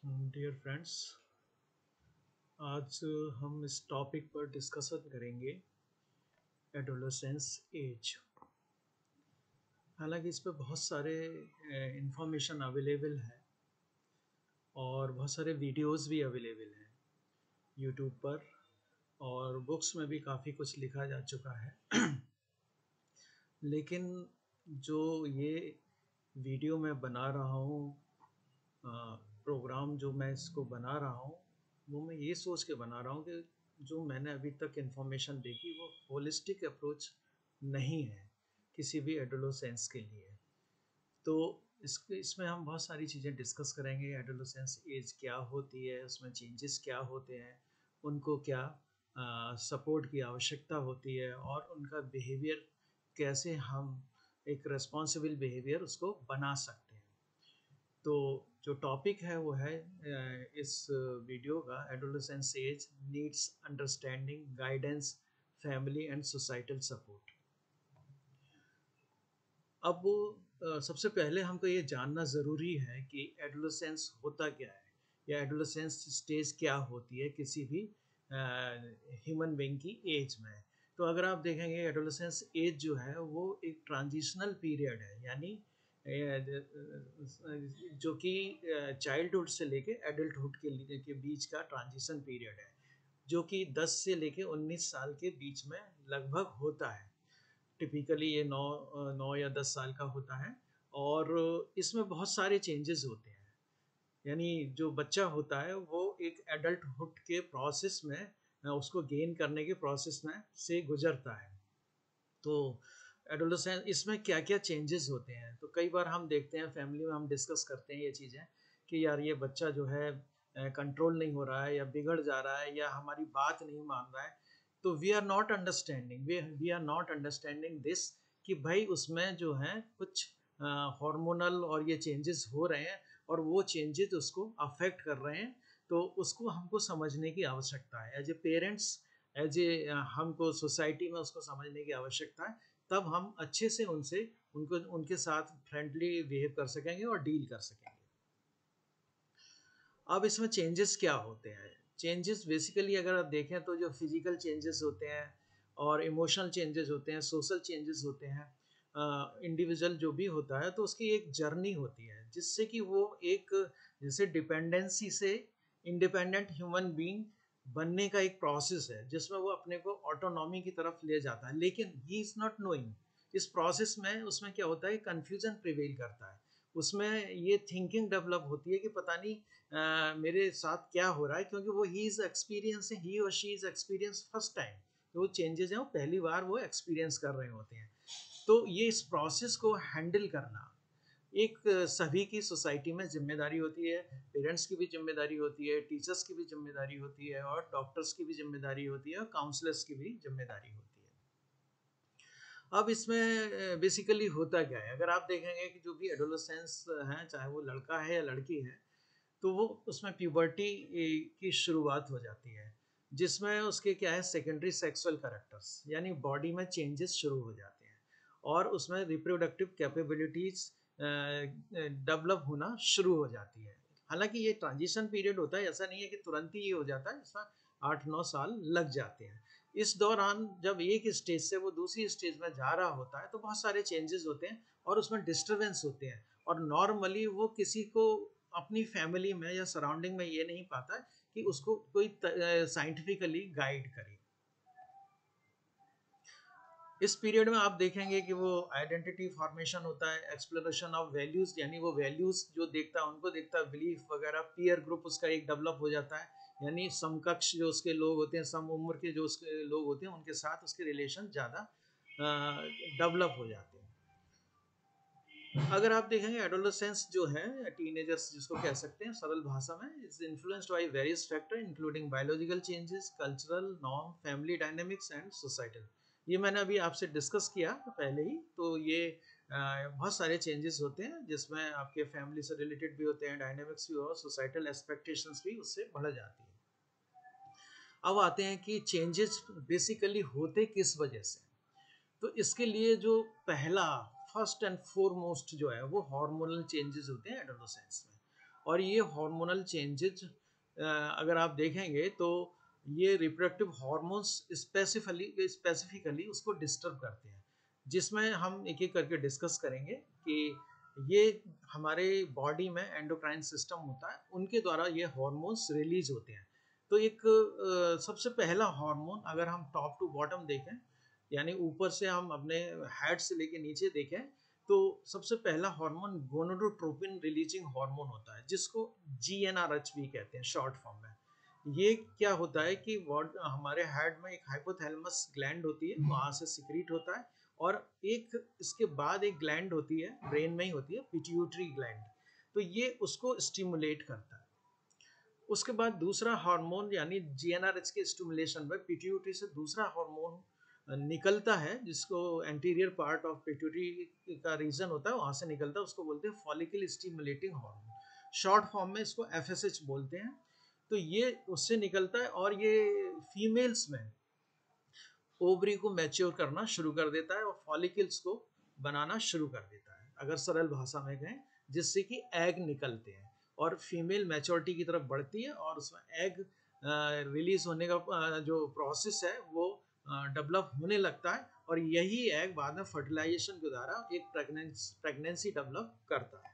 Dear friends, आज हम इस टॉपिक पर डिस्कशन करेंगे एडोलेसेंस एज। हालांकि इस पे बहुत सारे इंफॉर्मेशन अवेलेबल है और बहुत सारे वीडियोस भी अवेलेबल हैं यूट्यूब पर, और बुक्स में भी काफ़ी कुछ लिखा जा चुका है। लेकिन जो ये वीडियो मैं बना रहा हूँ, प्रोग्राम जो मैं इसको बना रहा हूँ, वो मैं ये सोच के बना रहा हूँ कि जो मैंने अभी तक इन्फॉर्मेशन देखी वो होलिस्टिक अप्रोच नहीं है किसी भी एडोलेसेंस के लिए। तो इसमें हम बहुत सारी चीज़ें डिस्कस करेंगे। एडोलेसेंस एज क्या होती है, उसमें चेंजेस क्या होते हैं, उनको क्या सपोर्ट की आवश्यकता होती है, और उनका बिहेवियर कैसे हम एक रेस्पॉन्सिबल बिहेवियर उसको बना सकते हैं। तो जो टॉपिक है वो है इस वीडियो का, adolescence age needs understanding, guidance, family and societal support. अब सबसे पहले हमको ये जानना ज़रूरी है कि एडोलेसेंस होता क्या है, या एडोलेसेंस स्टेज क्या होती है किसी भी ह्यूमन बीइंग की एज में। तो अगर आप देखेंगे एडोलेसेंस एज जो है वो एक ट्रांजिशनल पीरियड है, यानी जो कि चाइल्डहुड से लेके एडल्टहुड के बीच का ट्रांजिशन पीरियड है, जो कि 10 से लेके 19 साल के बीच में लगभग होता है। टिपिकली ये 9 या 10 साल का होता है, और इसमें बहुत सारे चेंजेस होते हैं। यानी जो बच्चा होता है वो एक एडल्टहुड के प्रोसेस में, उसको गेन करने के प्रोसेस में से गुजरता है। तो एडोलेसेंस इसमें क्या क्या चेंजेस होते हैं, तो कई बार हम देखते हैं फैमिली में, हम डिस्कस करते हैं ये चीज़ें कि यार ये बच्चा जो है कंट्रोल नहीं हो रहा है, या बिगड़ जा रहा है, या हमारी बात नहीं मान रहा है। तो we are not understanding this, कि भाई उसमें जो है कुछ हार्मोनल और ये चेंजेस हो रहे हैं, और वो चेंजेस उसको अफेक्ट कर रहे हैं। तो उसको हमको समझने की आवश्यकता है as a parents, as a हमको सोसाइटी में उसको समझने की आवश्यकता है। तब हम अच्छे से उनको उनके साथ फ्रेंडली बिहेव कर सकेंगे और डील कर सकेंगे। अब इसमें चेंजेस क्या होते हैं? चेंजेस बेसिकली अगर आप देखें तो जो फिजिकल चेंजेस होते हैं, और इमोशनल चेंजेस होते हैं, सोशल चेंजेस होते हैं। इंडिविजुअल जो भी होता है तो उसकी एक जर्नी होती है, जिससे कि वो एक जैसे डिपेंडेंसी से इंडिपेंडेंट ह्यूमन बीइंग बनने का एक प्रोसेस है, जिसमें वो अपने को ऑटोनॉमी की तरफ ले जाता है। लेकिन ही इज़ नॉट नोइंग, इस प्रोसेस में उसमें क्या होता है, कन्फ्यूजन प्रिवेल करता है। उसमें ये थिंकिंग डेवलप होती है कि पता नहीं मेरे साथ क्या हो रहा है, क्योंकि वो ही और she is experience first time. तो वो चेंजेस हैं, वो पहली बार वो एक्सपीरियंस कर रहे होते हैं। तो ये इस प्रोसेस को हैंडल करना एक सभी की सोसाइटी में जिम्मेदारी होती है। पेरेंट्स की भी जिम्मेदारी होती है, टीचर्स की भी जिम्मेदारी होती है, और डॉक्टर्स की भी जिम्मेदारी होती है, और काउंसलर्स की भी जिम्मेदारी होती है। अब इसमें बेसिकली होता क्या है, अगर आप देखेंगे कि जो भी एडोलेसेंस हैं, चाहे वो लड़का है या लड़की है, तो वो उसमें प्यूबर्टी की शुरुआत हो जाती है, जिसमें उसके क्या है, सेकेंडरी सेक्सुअल कैरेक्टर्स, यानी बॉडी में चेंजेस शुरू हो जाते हैं, और उसमें रिप्रोडक्टिव कैपेबिलिटीज डेवलप होना शुरू हो जाती है। हालांकि ये ट्रांजिशन पीरियड होता है, ऐसा नहीं है कि तुरंत ही ये हो जाता है, इसमें 8-9 साल लग जाते हैं। इस दौरान जब एक स्टेज से वो दूसरी स्टेज में जा रहा होता है तो बहुत सारे चेंजेस होते हैं, और उसमें डिस्टरबेंस होते हैं, और नॉर्मली वो किसी को अपनी फैमिली में या सराउंडिंग में ये नहीं पाता कि उसको कोई साइंटिफिकली गाइड करे। इस पीरियड में आप देखेंगे कि वो आइडेंटिटी फॉर्मेशन होता है, एक्सप्लोरेशन ऑफ वैल्यूज, यानी वो वैल्यूज जो देखता है उनको देखता है, बिलीफ वगैरह, पीयर ग्रुप उसका एक डेवलप हो जाता है, यानी समकक्ष जो उसके लोग होते हैं, सम उम्र के जो उसके लोग होते हैं, उनके साथ उसके रिलेशन ज़्यादा डेवलप हो जाते हैं। अगर आप देखेंगे एडोलेसेंस जो है, टीनेजर्स जिसको कह सकते हैं सरल भाषा में, is influenced by various factor including biological changes, cultural norm, family dynamics and societal. ये मैंने अभी आपसे डिस्कस किया पहले ही। तो ये बहुत सारे चेंजेस होते हैं, जिसमें आपके फैमिली से रिलेटेड भी होते हैं, डायनेमिक्स भी, और सोसाइटल एक्सपेक्टेशंस भी उससे बढ़ जाती है। अब आते हैं कि चेंजेस बेसिकली होते किस वजह से। तो इसके लिए जो पहला, फर्स्ट एंड फोरमोस्ट जो है, वो हार्मोनल चेंजेस होते हैं एडोलेसेंस में। और ये हार्मोनल चेंजेज अगर आप देखेंगे तो ये रिप्रोडक्टिव हार्मोन्स स्पेसिफिकली उसको डिस्टर्ब करते हैं, जिसमें हम एक एक करके डिस्कस करेंगे कि ये हमारे बॉडी में एंडोक्राइन सिस्टम होता है, उनके द्वारा ये हार्मोन्स रिलीज होते हैं। तो एक सबसे पहला हार्मोन अगर हम टॉप टू बॉटम देखें, यानी ऊपर से हम अपने हेड से लेके नीचे देखें, तो सबसे पहला हार्मोन गोनाडोट्रोपिन रिलीजिंग हार्मोन होता है, जिसको GnRH भी कहते हैं शॉर्ट फॉर्म में। ये क्या होता है कि हमारे हेड में एक हाइपोथैलेमस ग्लैंड होती है, वहां से सिक्रीट होता है, और एक इसके बाद एक ग्लैंड होती है, ब्रेन में ही होती है, पिट्यूटरी ग्लैंड। तो ये उसको स्टिमुलेट करता है। उसके बाद दूसरा हार्मोन यानी GnRH के स्टिमुलेशन में पिट्यूटरी से दूसरा हार्मोन निकलता है, जिसको एंटीरियर पार्ट ऑफ पिट्यूटरी का रीजन होता है, वहां से निकलता है, उसको बोलते हैं follicle stimulating hormone. Short form में इसको FSH बोलते हैं। तो ये उससे निकलता है और ये फीमेल्स में ओवरी को मैच्योर करना शुरू कर देता है और फॉलिकल्स को बनाना शुरू कर देता है, अगर सरल भाषा में कहें, जिससे कि एग निकलते हैं और फीमेल मैच्योरिटी की तरफ बढ़ती है और उसमें एग रिलीज होने का जो प्रोसेस है वो डेवलप होने लगता है, और यही एग बाद में फर्टिलाइजेशन के द्वारा एक प्रेगनेंसी डेवलप करता है।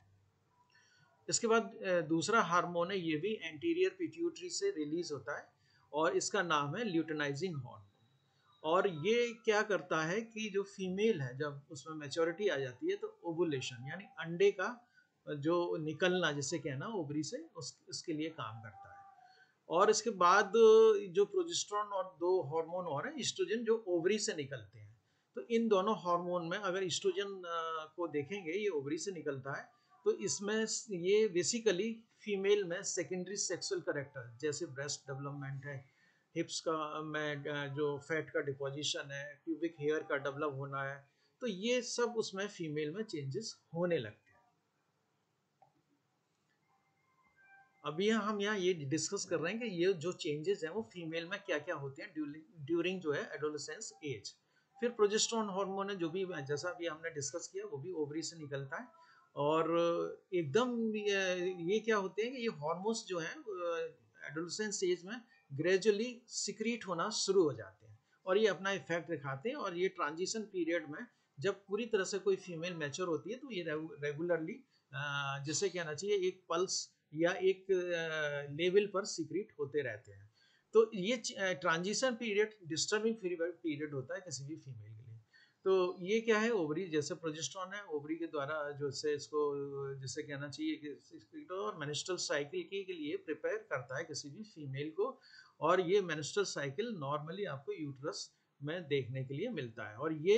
इसके बाद दूसरा हार्मोन है, ये भी एंटीरियर पिट्यूटरी से रिलीज होता है और इसका नाम है ल्यूटेनाइजिंग हार्मोन। और ये क्या करता है कि जो फीमेल है जब उसमें मैच्योरिटी आ जाती है तो ओवुलेशन यानी अंडे का जो निकलना जिसे कहना ओवरी से उसके लिए काम करता है। और इसके बाद जो प्रोजेस्टेरोन और दो हार्मोन और हैं ईस्ट्रोजन जो ओवरी से निकलते हैं। तो इन दोनों हार्मोन में अगर ईस्ट्रोजन को देखेंगे, ये ओवरी से निकलता है, तो इसमें ये बेसिकली फीमेल में सेकेंडरी सेक्सुअल करेक्टर जैसे ब्रेस्ट डेवलपमेंट है, हिप्स का में जो फैट का डिपोजिशन है, प्यूबिक हेयर का डेवलप होना है, तो ये सब उसमें फीमेल में चेंजेस होने लगते हैं। अभी हम यहाँ ये डिस्कस कर रहे हैं कि ये जो चेंजेस हैं वो फीमेल में क्या क्या होते हैं ड्यूरिंग जो है एडोलेसेंस एज। फिर प्रोजेस्टेरोन हार्मोन है, जो भी जैसा भी हमने डिस्कस किया वो भी ओवरी से निकलता है। और एकदम ये क्या होते हैं कि ये हार्मोन्स जो हैं एडोलेसेंस एज में ग्रेजुअली सिक्रीट होना शुरू हो जाते हैं और ये अपना इफेक्ट दिखाते हैं। और ये ट्रांजिशन पीरियड में जब पूरी तरह से कोई फीमेल मैच्योर होती है तो ये रेगुलरली जिसे कहना चाहिए एक पल्स या एक लेवल पर सीक्रेट होते रहते हैं। तो ये ट्रांजिशन पीरियड डिस्टर्बिंग पीरियड होता है किसी भी फीमेल के लिए। तो ये क्या है, ओवरी जैसे प्रोजेस्टेरोन है, ओवरी के द्वारा जो से इसको जिसे कहना चाहिए कि और मेंस्ट्रुअल साइकिल के लिए प्रिपेयर करता है किसी भी फीमेल को। और ये मेंस्ट्रुअल साइकिल नॉर्मली आपको यूट्रस में देखने के लिए मिलता है और ये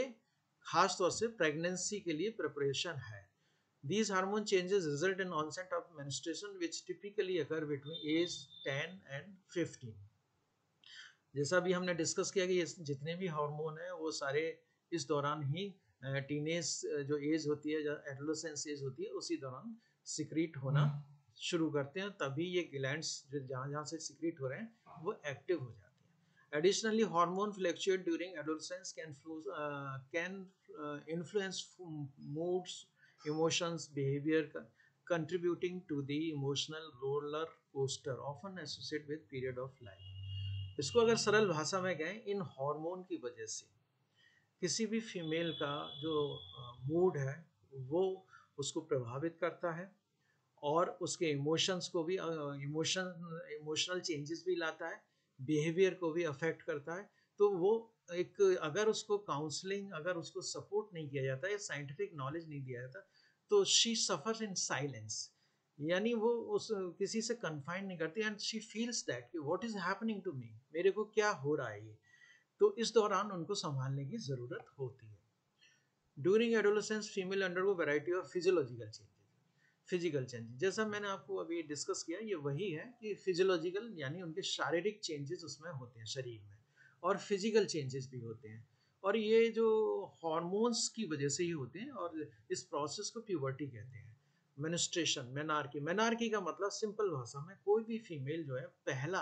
खास तौर से प्रेगनेंसी के लिए प्रिपरेशन है। These hormone changes result in onset of menstruation which typically occur between age 10 and 15। जैसा भी हमने डिस्कस किया कि ये जितने भी हार्मोन हैं वो सारे इस दौरान ही टीनेज जो एज होती है, जो एडोलेसेंस एज होती है, उसी दौरान सिक्रीट होना शुरू करते हैं, तभी ये ग्लैंड्स जो जहाँ जहाँ से सिक्रीट हो रहे हैं वो एक्टिव हो जाते हैं। Additionally hormone fluctuate during adolescence can influence moods, emotions, behavior, contributing to the emotional roller coaster often associated with period of life। इसको अगर सरल भाषा में कहें, इन हार्मोन की वजह से किसी भी फीमेल का जो मूड है वो उसको प्रभावित करता है और उसके इमोशंस को भी इमोशनल चेंजेस भी लाता है, बिहेवियर को भी अफेक्ट करता है। तो वो एक अगर उसको काउंसलिंग, अगर उसको सपोर्ट नहीं किया जाता या साइंटिफिक नॉलेज नहीं दिया जाता तो शी सफर्स इन साइलेंस, यानी वो उस किसी से कन्फाइन नहीं करती एंड शी फील्स दैट कि what is happening to me, मेरे को क्या हो रहा है ये। तो इस दौरान उनको संभालने की ज़रूरत होती है। During adolescence female undergo variety of physiological changes. Physical changes जैसा मैंने आपको अभी डिस्कस किया, ये वही है कि फिजियोलॉजिकल यानी उनके शारीरिक चेंजेस उसमें होते हैं शरीर में, और फिजिकल चेंजेस भी होते हैं, और ये जो हार्मोन्स की वजह से ही होते हैं। और इस प्रोसेस को प्यूबर्टी कहते हैं। मेनिस्ट्रेशन, मेनार्की, मेनार्की का मतलब सिंपल भाषा में कोई भी फीमेल जो है पहला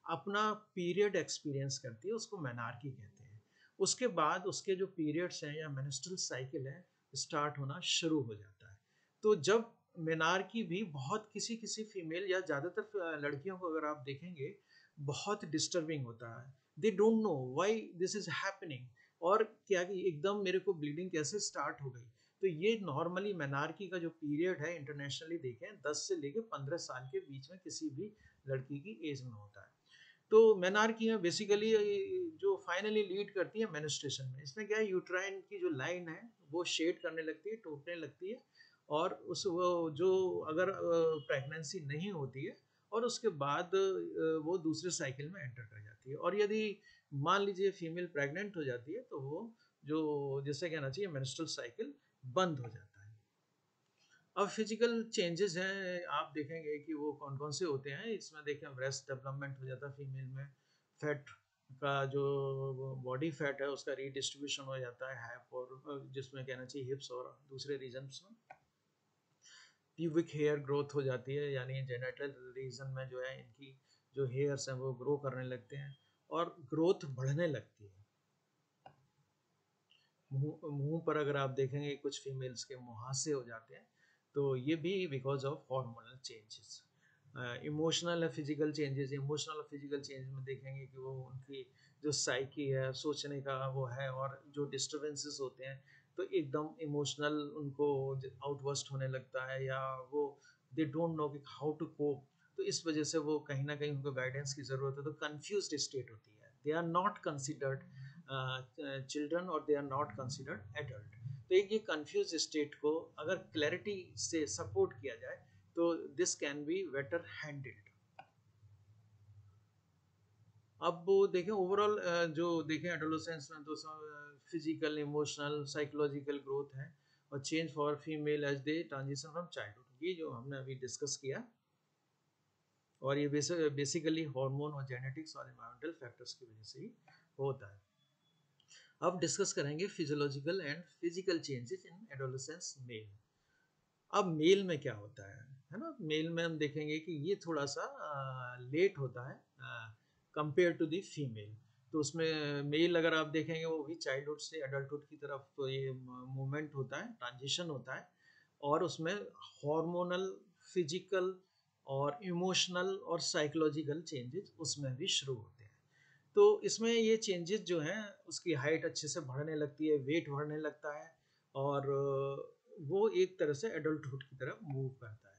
अपना पीरियड एक्सपीरियंस करती है उसको मेनार्की कहते हैं। उसके बाद उसके जो पीरियड्स हैं या मेनिस्ट्रुअल साइकिल है स्टार्ट होना शुरू हो जाता है। तो जब मेनार्की भी बहुत किसी किसी फीमेल या ज़्यादातर लड़कियों को अगर आप देखेंगे बहुत डिस्टर्बिंग होता है। They don't know why this is happening, और क्या कि एकदम मेरे को ब्लीडिंग कैसे स्टार्ट हो गई। तो ये नॉर्मली मेनार्की का जो पीरियड है इंटरनेशनली देखें 10 से लेके 15 साल के बीच में किसी भी लड़की की एज में होता है। तो मेनार्कियाँ बेसिकली जो फाइनली लीड करती है मेनिस्ट्रेशन में। इसमें क्या है, यूट्राइन की जो लाइन है वो शेड करने लगती है, टूटने लगती है, और उस वो जो अगर प्रेगनेंसी नहीं होती है और उसके बाद वो दूसरे साइकिल में एंटर कर जाती है, और यदि मान लीजिए फीमेल प्रेग्नेंट हो जाती है तो वो जो जिसे कहना चाहिए मेंस्ट्रुअल साइकिल बंद हो जाता है। अब फिजिकल चेंजेस हैं, आप देखेंगे कि वो कौन कौन से होते हैं। इसमें देखें ब्रेस्ट डेवलपमेंट हो जाता है फीमेल में, फैट का जो बॉडी फैट है उसका रीडिस्ट्रीब्यूशन हो जाता है हैप और जिसमें कहना चाहिए हिप्स और दूसरे रीजन्स में। प्यूबिक हेयर ग्रोथ हो जाती है, यानी जेनेटल रीजन में जो है इनकी जो हेयर्स हैं वो ग्रो करने लगते हैं और ग्रोथ बढ़ने लगती है। मुंह पर अगर आप देखेंगे कुछ फीमेल्स के मुहासे हो जाते हैं, तो ये भी because of hormonal changes. Emotional या फिजिकल चेंजेस, इमोशनल और फिजिकल चेंज में देखेंगे कि वो उनकी जो साइकी है, सोचने का वो है, और जो डिस्टर्बेंसेस होते हैं तो एकदम इमोशनल उनको आउटबर्स्ट होने लगता है, या वो दे डोंट नो कि हाउ टू कोप। तो इस वजह से वो कहीं ना कहीं उनको गाइडेंस की ज़रूरत है, तो कंफ्यूज्ड स्टेट होती है। They are not considered children और they are not considered adult. तो एक ये कंफ्यूज स्टेट को अगर क्लैरिटी से सपोर्ट किया जाए तो this can be better handled. अब वो देखें ओवरऑल जो देखें एडोलेसेंस में तो फिजिकल, इमोशनल, साइकोलॉजिकल ग्रोथ है, और change for female as they transition from childhood, ये जो हमने अभी डिस्कस किया। और ये बेसिकली हार्मोन और जेनेटिक्स और एनवायरमेंटल फैक्टर्स की वजह से ही होता है। अब डिस्कस करेंगे physiological and physical changes in adolescence male. अब मेल में क्या होता है ना, मेल में हम देखेंगे कि ये थोड़ा सा लेट होता है कंपेयर टू दी फीमेल। तो उसमें मेल अगर आप देखेंगे वो भी चाइल्डहुड से एडल्टहुड की तरफ तो ये मूवमेंट होता है, ट्रांजिशन होता है, और उसमें हार्मोनल, फिजिकल और इमोशनल और साइकोलॉजिकल चेंजेस उसमें भी शुरू होते हैं। तो इसमें ये चेंजेस जो हैं उसकी हाइट अच्छे से बढ़ने लगती है, वेट बढ़ने लगता है, और वो एक तरह से एडल्टहुड की तरफ मूव करता है।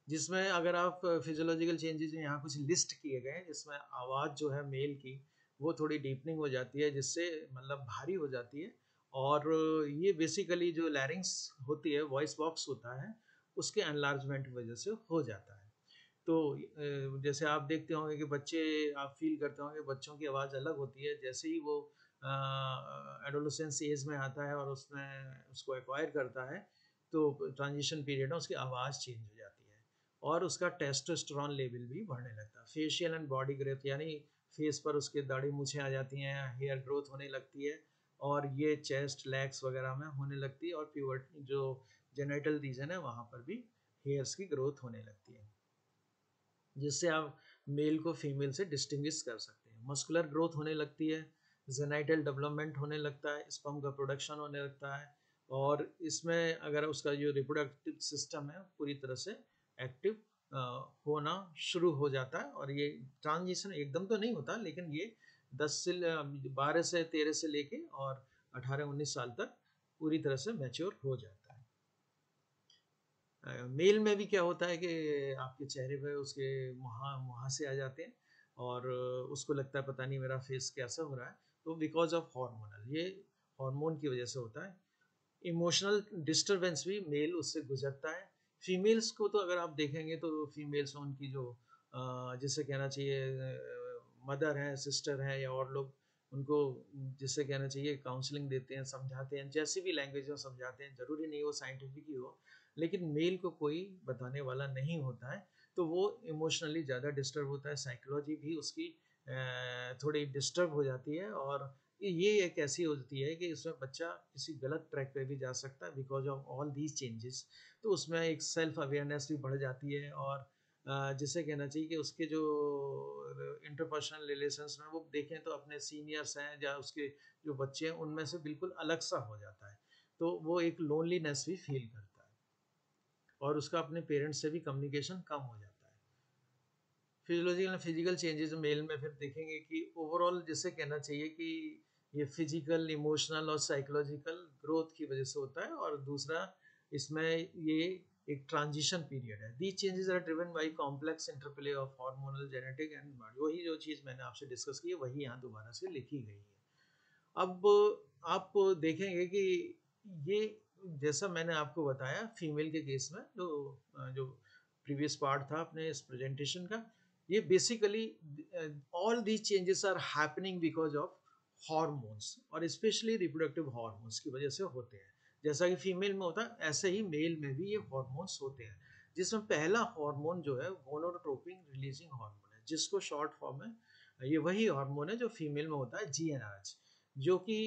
जिसमें अगर आप फिजियोलॉजिकल चेंजेस यहाँ कुछ लिस्ट किए गए हैं, जिसमें आवाज़ जो है मेल की वो थोड़ी डीपनिंग हो जाती है, जिससे मतलब भारी हो जाती है, और ये बेसिकली जो लैरिंग्स होती है, वॉइस बॉक्स होता है, उसके एनलार्जमेंट की वजह से हो जाता है। तो जैसे आप देखते होंगे कि बच्चे, आप फील करते होंगे बच्चों की आवाज़ अलग होती है जैसे ही वो एडोलेसेंस एज में आता है और उसमें उसको एक्वायर करता है, तो ट्रांजिशन पीरियड में उसकी आवाज़ चेंज हो जाती है और उसका टेस्टोस्टेरोन लेवल भी बढ़ने लगता है। फेशियल एंड बॉडी ग्रोथ, यानी फेस पर उसके दाढ़ी मूछें आ जाती हैं, हेयर ग्रोथ होने लगती है, और ये चेस्ट, लेग्स वगैरह में होने लगती है, और प्यूबर्टी जो जेनिटल रीजन है वहाँ पर भी हेयर्स की ग्रोथ होने लगती है, जिससे आप मेल को फीमेल से डिस्टिंग्विश कर सकते हैं। मस्कुलर ग्रोथ होने लगती है, जेनाइटल डेवलपमेंट होने लगता है, स्पर्म का प्रोडक्शन होने लगता है, और इसमें अगर उसका जो रिप्रोडक्टिव सिस्टम है पूरी तरह से एक्टिव होना शुरू हो जाता है। और ये ट्रांजिशन एकदम तो नहीं होता, लेकिन ये 12 से 13 से लेके और 18-19 साल तक पूरी तरह से मैच्योर हो जाता है। मेल में भी क्या होता है कि आपके चेहरे पे उसके मुहासे आ जाते हैं, और उसको लगता है पता नहीं मेरा फेस कैसा हो रहा है, तो बिकॉज ऑफ हार्मोनल, ये हार्मोन की वजह से होता है। इमोशनल डिस्टरबेंस भी मेल उससे गुजरता है। फीमेल्स को तो अगर आप देखेंगे तो फीमेल्स उनकी जो जिसे कहना चाहिए मदर है, सिस्टर है, या और लोग उनको जिससे कहना चाहिए काउंसलिंग देते हैं, समझाते हैं, जैसी भी लैंग्वेज में समझाते हैं, ज़रूरी नहीं वो साइंटिफिक ही हो, लेकिन मेल को कोई बताने वाला नहीं होता है, तो वो इमोशनली ज़्यादा डिस्टर्ब होता है, साइकोलॉजी भी उसकी थोड़ी डिस्टर्ब हो जाती है, और ये एक ऐसी होती है कि उसमें बच्चा किसी गलत ट्रैक पे भी जा सकता है because of all these changes. तो उसमें एक सेल्फ अवेयरनेस भी बढ़ जाती है, और जिसे कहना चाहिए कि उसके जो इंटरपर्सनल रिलेशंस में वो देखें तो अपने सीनियर्स हैं या उसके जो बच्चे हैं उनमें से बिल्कुल अलग सा हो जाता है, तो वो एक लोनलीनेस भी फील करता है। और उसका अपने पेरेंट्स से भी कम्युनिकेशन कम हो जाता है। Physiological and physical changes male में फिर देखेंगे कि ओवरऑल जिसे कहना चाहिए कि ये फिजिकल, इमोशनल और साइकोलॉजिकल ग्रोथ की वजह से होता है, और दूसरा इसमें ये एक ट्रांजिशन पीरियड है। These changes are driven by complex interplay of hormonal, genetic and body. वही जो चीज़ मैंने आपसे डिस्कस की है वही यहाँ दोबारा से लिखी गई है। अब आप देखेंगे कि ये जैसा मैंने आपको बताया फीमेल के केस में जो प्रीवियस पार्ट था अपने इस प्रेजेंटेशन का, ये basically all these changes are happening because of hormones, और स्पेशली रिप्रोडक्टिव हॉर्मोन्स की वजह से होते हैं। जैसा कि फीमेल में होता है ऐसे ही मेल में भी ये हॉर्मोन्स होते हैं, जिसमें पहला हार्मोन जो है गोनोट्रोपिन रिलीजिंग हार्मोन है, जिसको शॉर्ट फॉर्म में ये वही हार्मोन है जो फीमेल में होता है जीएनआरएच, जो कि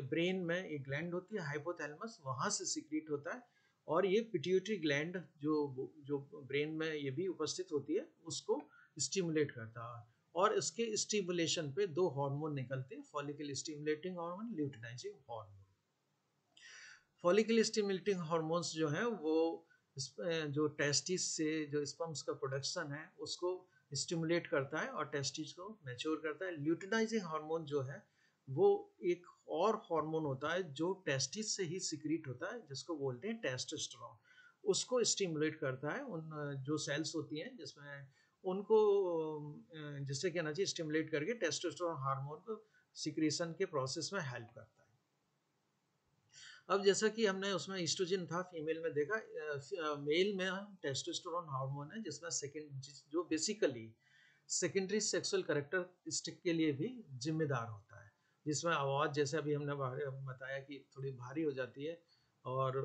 ब्रेन में एक ग्लैंड होती है हाइपोथैलेमस, वहाँ से सिक्रीट होता है, और ये पिट्यूटरी ग्लैंड जो जो ब्रेन में ये भी उपस्थित होती है उसको स्टिमुलेट करता है। और इसके स्टिमुलेशन पे दो हार्मोन निकलते हैं, follicle stimulating hormone, luteinizing hormone. Follicle stimulating hormones जो हैं वो जो टेस्टिस से जो स्पर्म्स का प्रोडक्शन है उसको स्टिमुलेट करता है और टेस्टिस को मैच्योर करता है। ल्यूटिनाइजिंग हार्मोन जो है वो एक और हार्मोन होता है जो टेस्टिस से ही सिक्रीट होता है, जिसको बोलते हैं टेस्टोस्टेरोन। उसको स्टिमुलेट करता है उन जो सेल्स होती हैं जिसमें उनको जिससे कहना चाहिए स्टिमुलेट करके टेस्टोस्टेरोन हार्मोन को सिक्रीशन के प्रोसेस में हेल्प करता है। अब जैसा कि हमने उसमें ईस्ट्रोजन था फीमेल में देखा, मेल में हम टेस्टोस्टेरोन हार्मोन है जिसमें जो बेसिकली सेकेंडरी सेक्सुअल कैरेक्टरिस्टिक के लिए भी जिम्मेदार होता है, जिसमें आवाज़ जैसे अभी हमने बताया कि थोड़ी भारी हो जाती है, और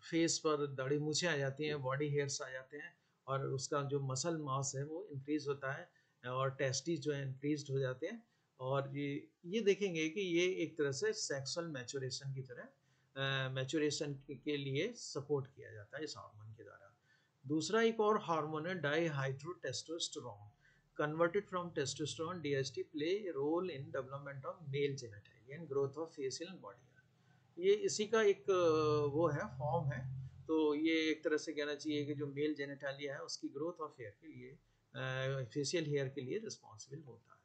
फेस पर दाढ़ी मूछें आ जाती हैं, बॉडी हेयर्स आ जाते हैं, और उसका जो मसल मास है वो इंक्रीज होता है, और टेस्टिस जो है इंक्रीज हो जाते हैं। और ये देखेंगे कि ये एक तरह से सेक्सुअल मैचुरेशन की तरह मैचुरेशन के लिए सपोर्ट किया जाता है इस हार्मोन के द्वारा। दूसरा एक और हार्मोन है dihydrotestosterone, converted from testosterone DHT, play role in development of male genital and growth of facial body. ये इसी का एक वो है फॉर्म है। तो ये एक तरह से कहना चाहिए कि जो मेल जेनिटालिया है उसकी ग्रोथ ऑफ हेयर के लिए, फेशियल हेयर के लिए रिस्पॉन्सिबल होता है।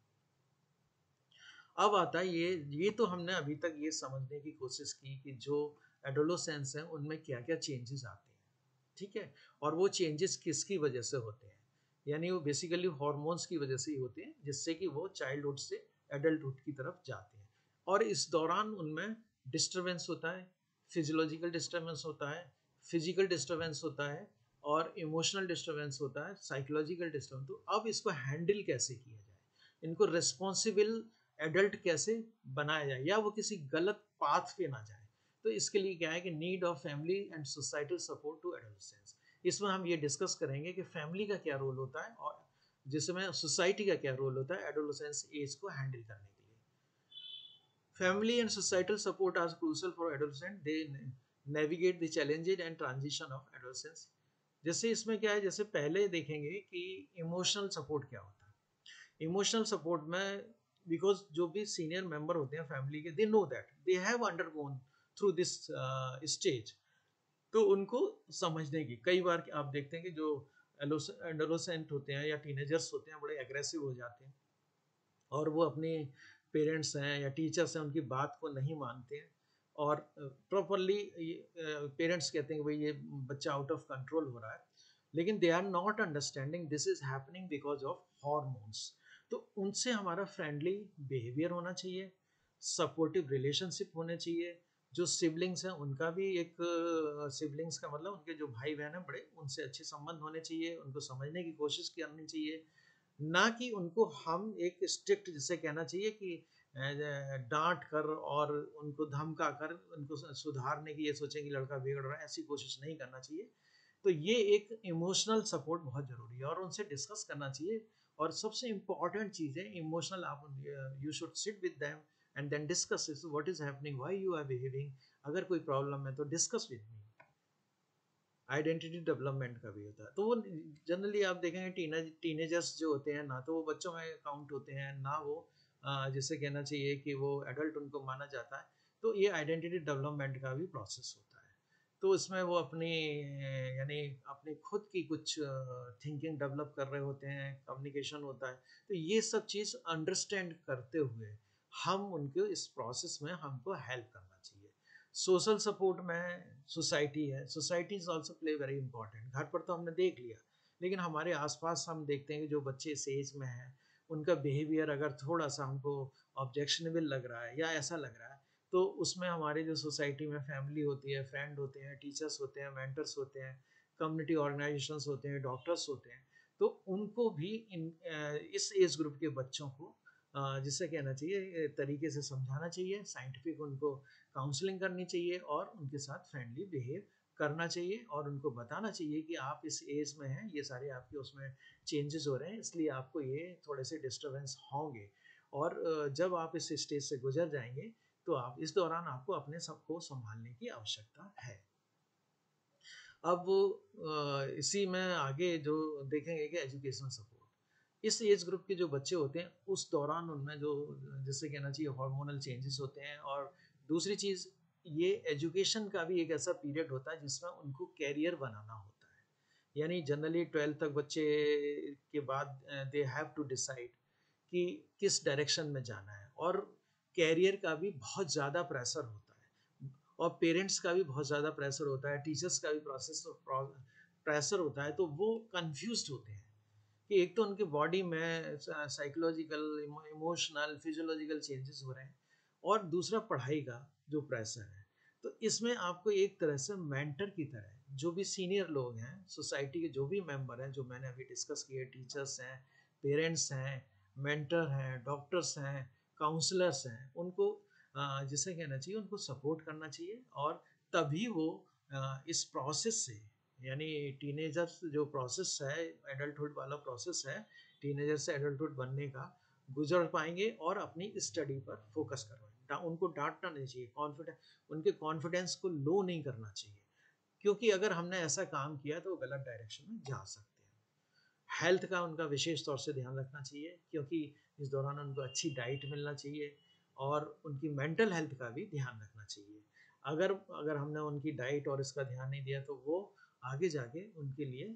अब आता है ये तो हमने अभी तक ये समझने की कोशिश की कि जो एडोलोसेंस हैं उनमें क्या क्या चेंजेस आते हैं, ठीक है, और वो चेंजेस किसकी वजह से होते हैं, यानी वो बेसिकली हार्मोन्स की वजह से ही होते हैं, जिससे कि वो चाइल्डहुड से एडल्टहुड की तरफ जाते हैं। और इस दौरान उनमें डिस्टर्बेंस होता है, फिजियोलॉजिकल डिस्टर्बेंस होता है, फिजिकल डिस्टर्बेंस होता है, और इमोशनल डिस्टर्बेंस होता है, साइकोलॉजिकल डिस्टर्बेंस। तो अब इसको हैंडल कैसे किया जाए, इनको रिस्पॉन्सिबल एडल्ट कैसे बनाया जाए, या वो किसी गलत पाथ पे ना जाए। तो इसके लिए क्या है कि need of family and societal support to adolescence. इसमें हम ये डिस्कस करेंगे कि फैमिली का क्या रोल होता है और जिसमें सोसाइटी का क्या रोल होता है एडोलेसेंस एज को हैंडल करने के लिए। Family and societal support are crucial for adolescent, they navigate the challenges and transition of adolescence. जैसे इसमें क्या है, जैसे पहले देखेंगे कि इमोशनल सपोर्ट क्या होता है। इमोशनल सपोर्ट में बिकॉज जो भी सीनियर मेंबर होते हैं फैमिली के, they know that they have undergone through this stage, तो उनको समझने की कई बार आप देखते हैं कि जो एडोलेसेंट होते हैं या टीनेजर्स होते हैं बड़े एग्रेसिव हो जाते हैं, और वो अपने पेरेंट्स हैं या टीचर्स हैं उनकी बात को नहीं मानते हैं, और प्रॉपरली पेरेंट्स कहते हैं कि भाई ये बच्चा आउट ऑफ कंट्रोल हो रहा है, लेकिन they are not understanding this is happening because of hormones. तो उनसे हमारा फ्रेंडली बिहेवियर होना चाहिए, सपोर्टिव रिलेशनशिप होने चाहिए। जो सिबलिंग्स हैं उनका भी एक सिबलिंग्स का मतलब उनके जो भाई बहन हैं बड़े, उनसे अच्छे संबंध होने चाहिए, उनको समझने की कोशिश करनी चाहिए, ना कि उनको हम एक स्ट्रिक्ट जिसे कहना चाहिए कि डांट कर और उनको धमका कर उनको सुधारने की ये सोचें कि लड़का बिगड़ रहा है, ऐसी कोशिश नहीं करना चाहिए। तो ये एक इमोशनल सपोर्ट बहुत ज़रूरी है और उनसे डिस्कस करना चाहिए। और सबसे इम्पॉर्टेंट चीज़ है इमोशनल, आप you should sit with them and then discuss what is happening, why you are behaving. अगर कोई प्रॉब्लम है तो discuss with me. Identity development का भी होता है। तो वो जनरली आप देखेंगे टीनेजर्स जो होते हैं ना तो वो बच्चों में काउंट होते हैं ना वो जिसे कहना चाहिए कि वो एडल्ट उनको माना जाता है। तो ये आइडेंटिटी डेवलपमेंट का भी प्रोसेस होता है। तो इसमें वो अपनी यानी अपनी खुद की कुछ थिंकिंग डेवलप कर रहे होते हैं, कम्युनिकेशन होता है। तो ये सब चीज़ अंडरस्टैंड करते हुए हम उनको इस प्रोसेस में हमको हेल्प करना चाहिए। सोशल सपोर्ट में सोसाइटी है, society is also play very important. घर पर तो हमने देख लिया, लेकिन हमारे आसपास हम देखते हैं कि जो बच्चे इस एज में हैं, उनका बिहेवियर अगर थोड़ा-सा हमको ऑब्जेक्शनेबल लग रहा है या ऐसा लग रहा है, तो उसमें हमारे जो सोसाइटी में फैमिली होती है, फ्रेंड होते हैं, टीचर्स होते हैं, मेंटर्स होते हैं, कम्युनिटी ऑर्गेनाइजेशंस होते हैं, डॉक्टर्स होते हैं, तो उनको भी इस एज ग्रुप के बच्चों को जिससे कहना चाहिए तरीके से समझाना चाहिए, साइंटिफिक उनको काउंसलिंग करनी चाहिए और उनके साथ फ्रेंडली बिहेव करना चाहिए और उनको बताना चाहिए कि आप इस एज में हैं, ये सारे आपके उसमें चेंजेस हो रहे हैं, इसलिए आपको ये थोड़े से डिस्टर्बेंस होंगे और जब आप इस स्टेज से गुजर जाएंगे तो आप इस दौरान आपको अपने सबको संभालने की आवश्यकता है। अब इसी में आगे जो देखेंगे कि एजुकेशनल सपोर्ट, इस एज ग्रुप के जो बच्चे होते हैं उस दौरान उनमें जो जिससे कहना चाहिए हार्मोनल चेंजेस होते हैं और दूसरी चीज़ ये एजुकेशन का भी एक ऐसा पीरियड होता है जिसमें उनको कैरियर बनाना होता है। यानी जनरली 12th तक बच्चे के बाद दे हैव टू डिसाइड कि किस डायरेक्शन में जाना है और कैरियर का भी बहुत ज़्यादा प्रेशर होता है और पेरेंट्स का भी बहुत ज़्यादा प्रेशर होता है, टीचर्स का भी प्रेशर होता है, तो वो कंफ्यूज्ड होते हैं कि एक तो उनके बॉडी में साइकोलॉजिकल, इमोशनल, फिजियोलॉजिकल चेंजेस हो रहे हैं और दूसरा पढ़ाई का जो प्रेशर है। तो इसमें आपको एक तरह से मेंटर की तरह जो भी सीनियर लोग हैं, सोसाइटी के जो भी मेंबर हैं, जो मैंने अभी डिस्कस किए, टीचर्स हैं, पेरेंट्स हैं, मेंटर हैं, डॉक्टर्स हैं, काउंसलर्स हैं, उनको जिसे कहना चाहिए उनको सपोर्ट करना चाहिए और तभी वो इस प्रोसेस से यानी टीनेजर्स जो प्रोसेस है, एडल्टहुड वाला प्रोसेस है, टीनेजर से एडल्टहुड बनने का, गुजर पाएंगे और अपनी स्टडी पर फोकस कर पाएंगे। उनको डांटना नहीं चाहिए, उनके कॉन्फिडेंस को लो नहीं करना चाहिए, क्योंकि अगर हमने ऐसा काम किया तो वो गलत डायरेक्शन में जा सकते हैं। हेल्थ का उनका विशेष तौर से ध्यान रखना चाहिए, क्योंकि इस दौरान उनको अच्छी डाइट मिलना चाहिए और उनकी मेंटल हेल्थ का भी ध्यान रखना चाहिए। अगर अगर हमने उनकी डाइट और इसका ध्यान नहीं दिया तो वो आगे जाके उनके लिए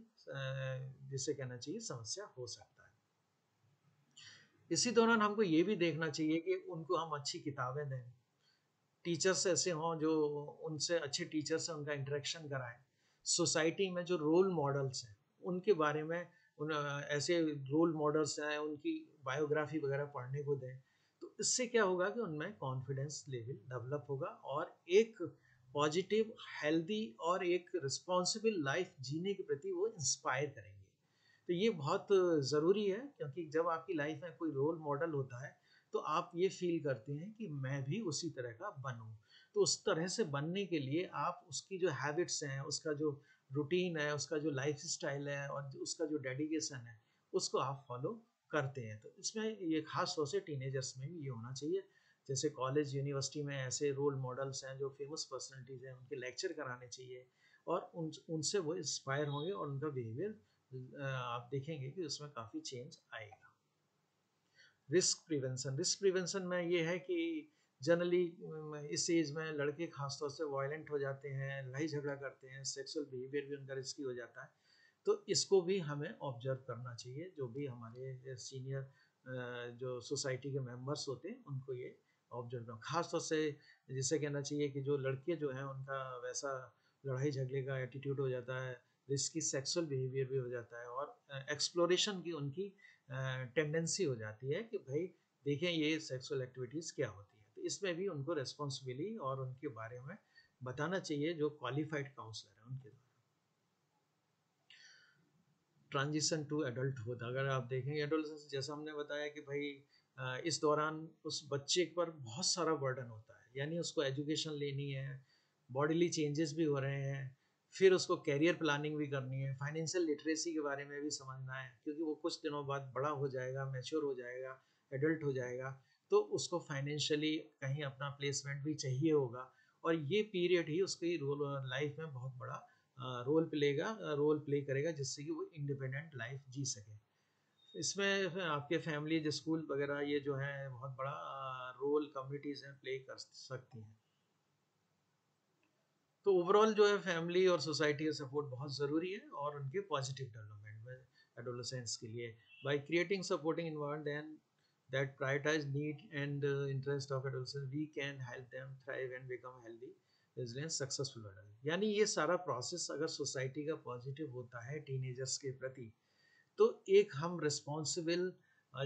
जिसे कहना चाहिए समस्या हो सकता है। इसी दौरान हमको ये भी देखना चाहिए कि उनको हम अच्छी किताबें दें, टीचर्स ऐसे हों जो उनसे अच्छे टीचर से उनका इंटरेक्शन कराएं, सोसाइटी में जो रोल मॉडल्स हैं उनके बारे में ऐसे रोल मॉडल्स हैं उनकी बायोग्राफी वगैरह पढ़ने को दें। तो इससे क्या होगा कि उनमें कॉन्फिडेंस लेवल डेवलप होगा और एक पॉजिटिव, हेल्दी और एक रिस्पॉन्सिबल लाइफ जीने के प्रति वो इंस्पायर करेंगे। तो ये बहुत ज़रूरी है, क्योंकि जब आपकी लाइफ में कोई रोल मॉडल होता है तो आप ये फील करते हैं कि मैं भी उसी तरह का बनूं। तो उस तरह से बनने के लिए आप उसकी जो हैबिट्स हैं, उसका जो रूटीन है, उसका जो लाइफ स्टाइल है और उसका जो डेडिकेशन है, उसको आप फॉलो करते हैं। तो इसमें ये खास तौर से टीनेजर्स में भी ये होना चाहिए। जैसे कॉलेज यूनिवर्सिटी में ऐसे रोल मॉडल्स हैं जो फेमस पर्सनैलिटीज़ हैं, उनके लेक्चर कराने चाहिए और उनसे वो इंस्पायर होंगे और उनका बिहेवियर आप देखेंगे कि उसमें काफ़ी चेंज आएगा। रिस्क प्रिवेंशन में ये है कि जनरली इस एज में लड़के खासतौर से वायलेंट हो जाते हैं, लड़ाई झगड़ा करते हैं, सेक्सुअल बिहेवियर भी उनका रिस्की हो जाता है। तो इसको भी हमें ऑब्जर्व करना चाहिए, जो भी हमारे सीनियर जो सोसाइटी के मेंबर्स होते हैं उनको ये ऑब्जर्व करना खास तौर से। जिसे कहना चाहिए कि जो लड़के जो हैं उनका वैसा लड़ाई झगड़े का एटीट्यूड हो जाता है, रिस्की सेक्सुअल बिहेवियर भी हो जाता है और एक्सप्लोरेशन की उनकी टेंडेंसी हो जाती है कि भाई देखें ये सेक्सुअल एक्टिविटीज़ क्या होती है। तो इसमें भी उनको रेस्पॉन्सिबिली और उनके बारे में बताना चाहिए जो क्वालिफाइड काउंसलर हैं उनके द्वारा। ट्रांजिशन टू एडल्टहुड, अगर आप देखेंगे एडोलेसेंस, जैसा हमने बताया कि भाई इस दौरान उस बच्चे पर बहुत सारा बर्डन होता है, यानी उसको एजुकेशन लेनी है, बॉडीली चेंजेस भी हो रहे हैं, फिर उसको कैरियर प्लानिंग भी करनी है, फाइनेंशियल लिटरेसी के बारे में भी समझना है, क्योंकि वो कुछ दिनों बाद बड़ा हो जाएगा, मैच्योर हो जाएगा, एडल्ट हो जाएगा, तो उसको फाइनेंशियली कहीं अपना प्लेसमेंट भी चाहिए होगा और ये पीरियड ही उसकी रोल लाइफ में बहुत बड़ा रोल प्ले करेगा, जिससे कि वो इंडिपेंडेंट लाइफ जी सके। इसमें फिर आपके फैमिली जो स्कूल वगैरह ये जो है बहुत बड़ा रोल कम्युनिटीज़ हैं प्ले कर सकती हैं। तो ओवरऑल जो है फैमिली और सोसाइटी का सपोर्ट बहुत ज़रूरी है और उनके पॉजिटिव डेवलपमेंट में एडोलेसेंस के लिए by creating supporting environment then that prioritize need and interest of adolescents, we can help them thrive and become healthy, resilient, successful adult. यानी ये सारा प्रोसेस अगर सोसाइटी का पॉजिटिव होता है टीनेजर्स के प्रति, तो एक हम रिस्पॉन्सिबल,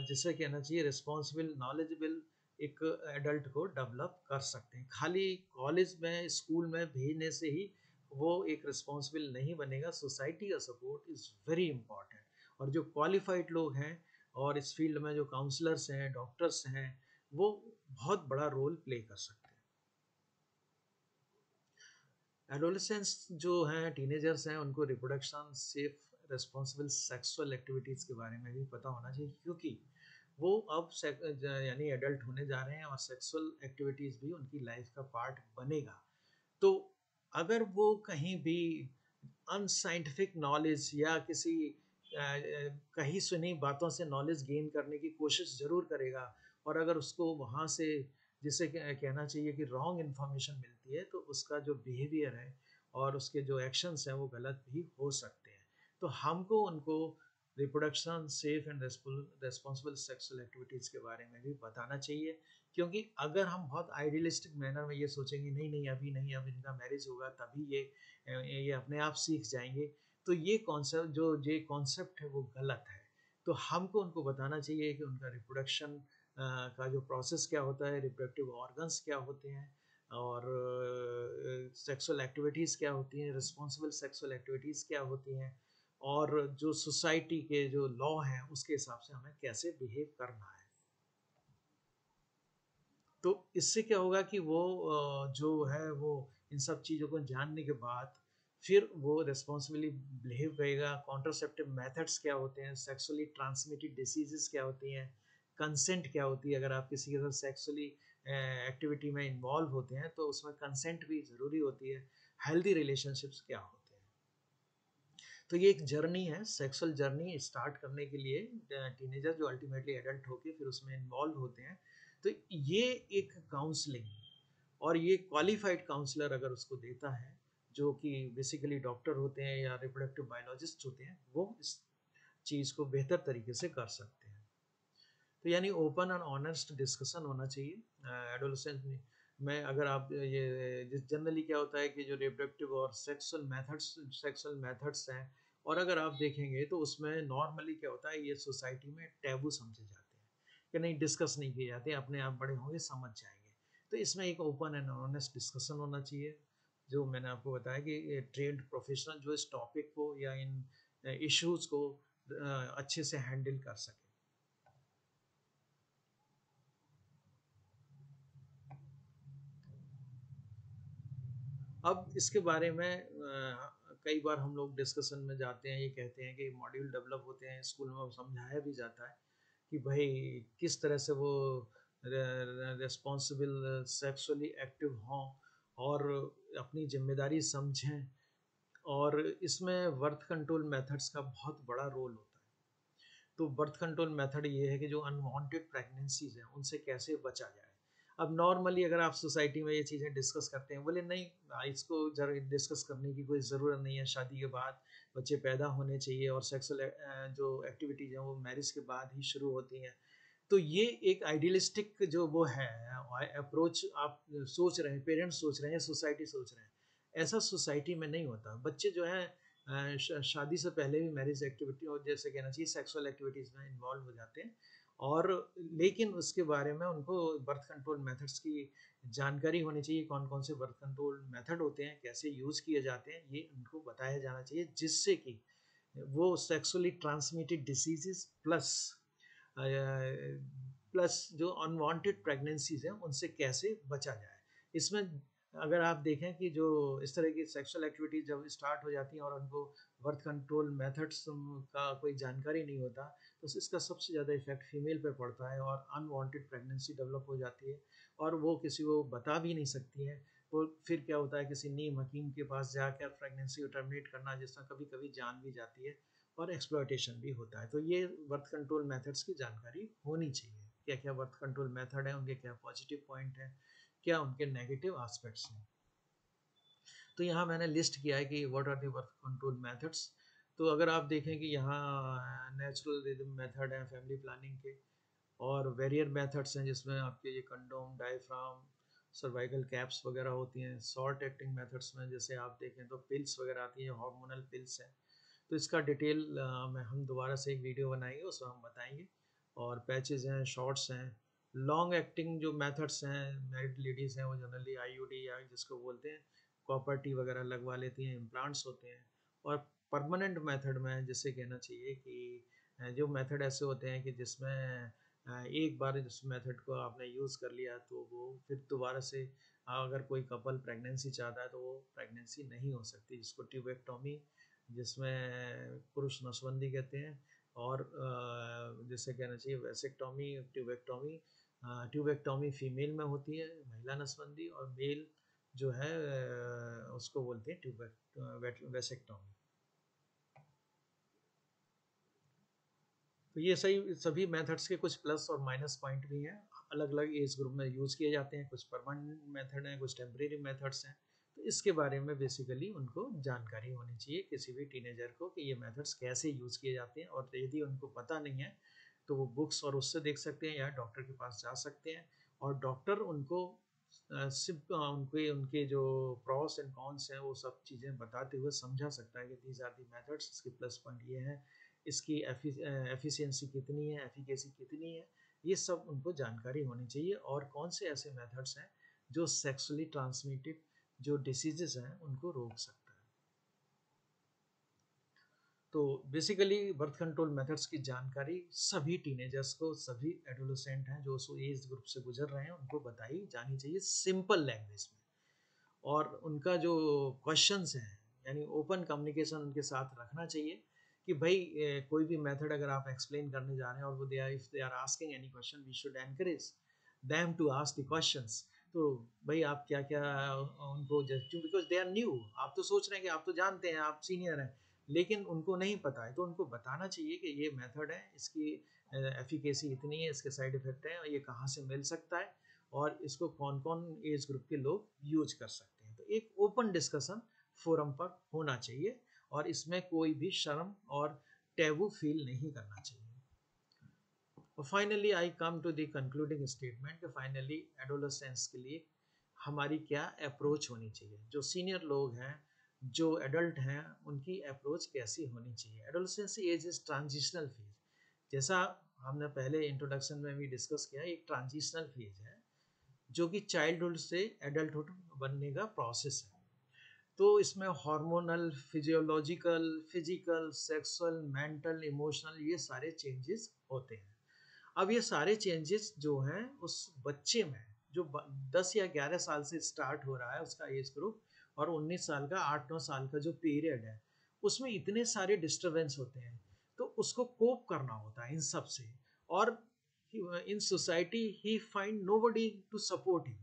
जिसे कहना चाहिए रिस्पॉन्सिबल नॉलेजेबल एक एडल्ट को डेवलप कर सकते हैं। खाली कॉलेज में स्कूल में भेजने से ही वो एक रिस्पॉन्सिबल नहीं बनेगा। सोसाइटी का सपोर्ट इज़ वेरी इंपॉर्टेंट, और जो क्वालिफाइड लोग हैं और इस फील्ड में जो काउंसलर्स हैं, डॉक्टर्स हैं, वो बहुत बड़ा रोल प्ले कर सकते हैं। एडोलेसेंस जो हैं, टीनेजर्स हैं, उनको reproduction safe responsible sexual activities के बारे में भी पता होना चाहिए, क्योंकि वो अब यानी एडल्ट होने जा रहे हैं और सेक्सुअल एक्टिविटीज़ भी उनकी लाइफ का पार्ट बनेगा। तो अगर वो कहीं भी अनसाइंटिफिक नॉलेज या किसी कहीं सुनी बातों से नॉलेज गेन करने की कोशिश ज़रूर करेगा, और अगर उसको वहाँ से, जिसे कहना चाहिए कि रॉन्ग इन्फॉर्मेशन मिलती है, तो उसका जो बिहेवियर है और उसके जो एक्शंस हैं वो गलत भी हो सकते हैं। तो हमको उनको reproduction safe and responsible sexual activities के बारे में भी बताना चाहिए, क्योंकि अगर हम बहुत आइडियलिस्टिक मैनर में ये सोचेंगे नहीं नहीं अभी नहीं, अब इनका मैरिज होगा तभी ये अपने आप सीख जाएंगे, तो ये कॉन्सेप्ट है वो गलत है। तो हमको उनको बताना चाहिए कि उनका रिप्रोडक्शन का जो प्रोसेस क्या होता है, रिप्रोडक्टिव ऑर्गन्स क्या होते हैं, और सेक्सुअल एक्टिविटीज़ क्या होती हैं, रिस्पॉन्सिबल सेक्सुअल एक्टिविटीज़ क्या होती हैं, और जो सोसाइटी के जो लॉ हैं उसके हिसाब से हमें कैसे बिहेव करना है। तो इससे क्या होगा कि वो जो है वो इन सब चीज़ों को जानने के बाद फिर वो रिस्पॉन्सिबली बिहेव करेगा। कॉन्ट्रासेप्टिव मेथड्स क्या होते हैं, सेक्सुअली ट्रांसमिटेड डिसीजेस क्या होती हैं, कंसेंट क्या होती है, अगर आप किसी के साथ सेक्सुअली एक्टिविटी में इन्वॉल्व होते हैं तो उसमें कंसेंट भी ज़रूरी होती है, हेल्दी रिलेशनशिप्स क्या होते हैं। तो ये एक जर्नी है, सेक्सुअल जर्नी स्टार्ट करने के लिए टीनेजर जो अल्टीमेटली एडल्ट होके फिर उसमें इन्वॉल्व होते हैं, तो ये एक काउंसलिंग, और ये क्वालिफाइड काउंसलर अगर उसको देता है, जो कि बेसिकली डॉक्टर होते हैं या रिप्रोडक्टिव बायोलॉजिस्ट होते हैं, वो इस चीज़ को बेहतर तरीके से कर सकते हैं। तो यानी ओपन एंड ऑनेस्ट डिस्कशन होना चाहिए एडोलेसेंट में। अगर आप ये जनरली क्या होता है कि जो रिप्रोडक्टिव और सेक्सुअल मेथड्स हैं, और अगर आप देखेंगे तो उसमें नॉर्मली क्या होता है, ये सोसाइटी में टैबू समझे जाते हैं कि नहीं, डिस्कस नहीं किए जाते, अपने आप बड़े होंगे समझ जाएंगे। तो इसमें एक ओपन एंड ऑनेस्ट डिस्कशन होना चाहिए, जो मैंने आपको बताया कि ट्रेंड प्रोफेशनल जो इस टॉपिक को या इन इश्यूज़ को अच्छे से हैंडल कर सके। अब इसके बारे में कई बार हम लोग डिस्कशन में जाते हैं, ये कहते हैं कि मॉड्यूल डेवलप होते हैं स्कूल में, समझाया भी जाता है कि भाई किस तरह से वो रिस्पॉन्सिबल सेक्सुअली एक्टिव हों और अपनी जिम्मेदारी समझें, और इसमें बर्थ कंट्रोल मेथड्स का बहुत बड़ा रोल होता है। तो बर्थ कंट्रोल मेथड ये है कि जो अनवांटेड प्रेगनेंसीज हैं उनसे कैसे बचा जाए। अब नॉर्मली अगर आप सोसाइटी में ये चीज़ें डिस्कस करते हैं, बोले नहीं इसको जरा डिस्कस करने की कोई ज़रूरत नहीं है, शादी के बाद बच्चे पैदा होने चाहिए और सेक्सुअल जो एक्टिविटीज़ हैं वो मैरिज के बाद ही शुरू होती हैं। तो ये एक आइडियलिस्टिक जो वो है अप्रोच, आप सोच रहे हैं, पेरेंट्स सोच रहे हैं, सोसाइटी सोच रहे हैं, ऐसा सोसाइटी में नहीं होता। बच्चे जो हैं शादी से पहले भी मैरिज एक्टिविटी और जैसे कहना चाहिए सेक्सुअल एक्टिविटीज़ में इन्वॉल्व हो जाते हैं, और लेकिन उसके बारे में उनको बर्थ कंट्रोल मेथड्स की जानकारी होनी चाहिए, कौन कौन से बर्थ कंट्रोल मेथड होते हैं, कैसे यूज़ किए जाते हैं, ये उनको बताया जाना चाहिए, जिससे कि वो सेक्सुअली ट्रांसमिटेड डिसीजेस प्लस जो अनवांटेड प्रेगनेंसीज हैं उनसे कैसे बचा जाए। इसमें अगर आप देखें कि जो इस तरह की सेक्सुअल एक्टिविटीज जब स्टार्ट हो जाती हैं और उनको बर्थ कंट्रोल मेथड्स का कोई जानकारी नहीं होता, तो इसका सबसे ज़्यादा इफेक्ट फीमेल पे पड़ता है और अनवांटेड प्रेगनेंसी डेवलप हो जाती है, और वो किसी को बता भी नहीं सकती है। वो फिर क्या होता है, किसी नीम हकीम के पास जाकर प्रेगनेंसी को टर्मिनेट करना, जिसमें कभी कभी जान भी जाती है और एक्सप्लॉयटेशन भी होता है। तो ये बर्थ कंट्रोल मेथड्स की जानकारी होनी चाहिए, क्या क्या बर्थ कंट्रोल मेथड है, उनके क्या पॉजिटिव पॉइंट है, क्या उनके नेगेटिव एस्पेक्ट्स हैं। तो यहाँ मैंने लिस्ट किया है कि what are the birth control methods. तो अगर आप देखें कि यहाँ नेचुरल रिदम मेथड है फैमिली प्लानिंग के, और वेरियर मेथड्स हैं जिसमें आपके ये कंडोम, डायफ्राम, सर्वाइकल कैप्स वगैरह होती हैं। शॉर्ट एक्टिंग मेथड्स में जैसे आप देखें तो पिल्स वगैरह आती हैं, हार्मोनल पिल्स हैं। तो इसका डिटेल में हम दोबारा से एक वीडियो बनाएंगे, उसमें हम बताएंगे। और पैचेज हैं, शॉर्ट्स हैं। लॉन्ग एक्टिंग जो मेथड्स हैं, मैरिड लेडीज़ हैं वो जनरली आईयूडी या जिसको बोलते हैं कॉपर टी वगैरह लगवा लेती हैं, इम्प्लांट्स होते हैं। और परमानेंट मेथड में जैसे कहना चाहिए कि जो मेथड ऐसे होते हैं कि जिसमें एक बार इस मेथड को आपने यूज़ कर लिया तो वो फिर दोबारा से अगर कोई कपल प्रेगनेंसी चाहता है तो वो प्रेगनेंसी नहीं हो सकती, जिसको ट्यूबेक्टोमी, जिसमें पुरुष नसबंदी कहते हैं। और जैसे कहना चाहिए वेसेक्टोमी, ट्यूबेक्टोमी। ट्यूबेक्टोमी फीमेल में होती है, महिला नसबंदी, और मेल जो है उसको बोलते हैं वेसेक्टोमी। तो ये सही सभी मेथड्स के कुछ प्लस और माइनस पॉइंट भी हैं। अलग अलग एज ग्रुप में यूज़ किए जाते हैं, कुछ परमानेंट मेथड हैं, कुछ टेम्परेरी मेथड्स हैं। तो इसके बारे में बेसिकली उनको जानकारी होनी चाहिए किसी भी टीनेजर को कि ये मेथड्स कैसे यूज़ किए जाते हैं। और यदि उनको पता नहीं है तो वो बुक्स और उससे देख सकते हैं या डॉक्टर के पास जा सकते हैं, और डॉक्टर उनको सिर्फ उनके उनके जो प्रॉस एंड कॉन्स हैं वो सब चीज़ें बताते हुए समझा सकता है कि दीज आर दी मेथड्स, इसके प्लस पॉइंट ये हैं, इसकी एफिशिएंसी कितनी है, एफिकेसी कितनी है, ये सब उनको जानकारी होनी चाहिए। और कौन से ऐसे मेथड्स हैं जो सेक्सुअली ट्रांसमिटेड जो डिसीजेस हैं उनको रोक सकता है। तो बेसिकली बर्थ कंट्रोल मेथड्स की जानकारी सभी टीनेजर्स को, सभी एडोलेसेंट हैं जो उस एज ग्रुप से गुजर रहे हैं, उनको बताई जानी चाहिए सिंपल लैंग्वेज में। और उनका जो क्वेश्चंस हैं यानी ओपन कम्युनिकेशन उनके साथ रखना चाहिए कि भाई कोई भी मेथड अगर आप एक्सप्लेन करने जा रहे हैं और वो they are if they are asking any question, we should encourage them to ask the questions. तो भाई आप क्या क्या उनको just because they are new, आप तो सोच रहे हैं कि आप तो जानते हैं, आप सीनियर हैं, लेकिन उनको नहीं पता है। तो उनको बताना चाहिए कि ये मेथड है, इसकी एफिकेसी इतनी है, इसके साइड इफेक्ट हैं, और ये कहाँ से मिल सकता है, और इसको कौन कौन एज ग्रुप के लोग यूज कर सकते हैं। तो एक ओपन डिस्कशन फोरम पर होना चाहिए, और इसमें कोई भी शर्म और टैबू फील नहीं करना चाहिए। Finally I come to the concluding statement, finally adolescence के लिए हमारी क्या अप्रोच होनी चाहिए। जो सीनियर लोग हैं, जो एडल्ट हैं, उनकी अप्रोच कैसी होनी चाहिए। Adolescence age is transitional phase, जैसा हमने पहले इंट्रोडक्शन में भी डिस्कस किया, एक ट्रांजिशनल फेज है जो कि चाइल्डहुड से एडल्टहुड बनने का प्रोसेस है। तो इसमें hormonal, physiological, physical, sexual, mental, emotional, ये सारे चेंजेस होते हैं। अब ये सारे चेंजेस जो हैं उस बच्चे में जो 10 या 11 साल से स्टार्ट हो रहा है उसका एज ग्रुप, और 19 साल का, 8-9 साल का जो पीरियड है, उसमें इतने सारे डिस्टरबेंस होते हैं। तो उसको कोप करना होता है इन सब से। और in society he find nobody to support him,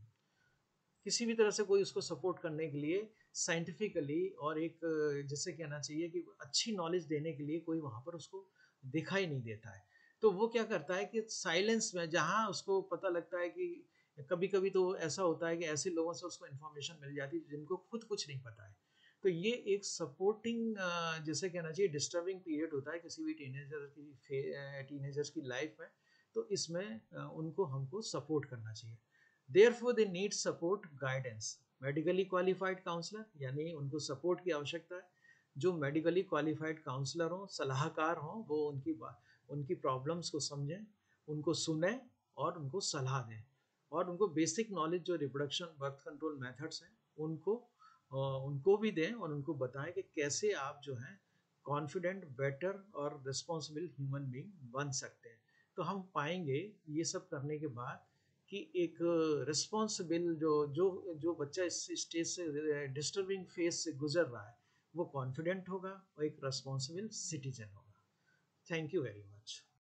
किसी भी तरह से कोई उसको सपोर्ट करने के लिए साइंटिफिकली, और एक जैसे कहना चाहिए कि अच्छी नॉलेज देने के लिए कोई वहाँ पर उसको दिखाई नहीं देता है। तो वो क्या करता है कि साइलेंस में, जहाँ उसको पता लगता है कि कभी कभी तो ऐसा होता है कि ऐसे लोगों से उसको इन्फॉर्मेशन मिल जाती है जिनको खुद कुछ नहीं पता है। तो ये एक सपोर्टिंग जैसे कहना चाहिए डिस्टर्बिंग पीरियड होता है किसी भी टीनेजर्स की लाइफ में। तो इसमें उनको हमको सपोर्ट करना चाहिए। Therefore, they need support guidance. Medically qualified counsellor, यानी उनको सपोर्ट की आवश्यकता है। जो मेडिकली क्वालिफाइड काउंसलर हों, सलाहकार हों, वो उनकी प्रॉब्लम्स को समझें, उनको सुने और उनको सलाह दें। और उनको बेसिक नॉलेज जो रिप्रोडक्शन बर्थ कंट्रोल मेथड्स हैं उनको भी दें, और उनको बताएं कि कैसे आप जो हैं कॉन्फिडेंट, बेटर और रिस्पॉन्सिबल ह्यूमन बीइंग बन सकते हैं। तो हम पाएंगे ये सब करने के बाद कि एक रिस्पॉन्सिबल जो बच्चा इस स्टेज से, डिस्टर्बिंग फेज से गुजर रहा है, वो कॉन्फिडेंट होगा और एक रिस्पॉन्सिबल सिटीजन होगा। Thank you very much.